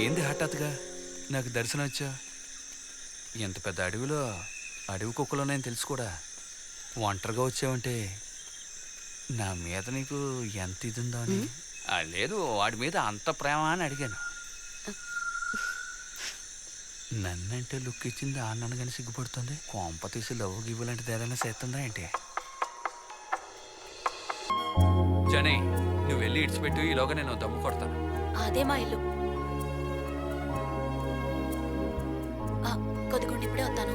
ఏంది హఠాత్తుగా నాకు దర్శనం వచ్చా? ఎంత పెద్ద అడవిలో అడవి కుక్కలున్నాయని తెలుసు కూడా ఒంటరిగా వచ్చావంటే నా మీద నీకు ఎంత ఇది ఉందో అని. లేదు, వాడి మీద అంత ప్రేమ అని అడిగాను. నన్నంటే లుక్ ఇచ్చింది ఆ నన్నుగానే సిగ్గుపడుతుంది. కొంప తీసి లవ్ గివ్వు లాంటిది ఏదైనా చేస్తుందా ఏంటి? జనే, నువ్వు వెళ్ళి ఇడిచిపెట్టు, ఈలోగా నేను దమ్ము కొడతాను. అదే మా ఇల్లు. కొద్దిగుండి ఇప్పుడే వస్తాను.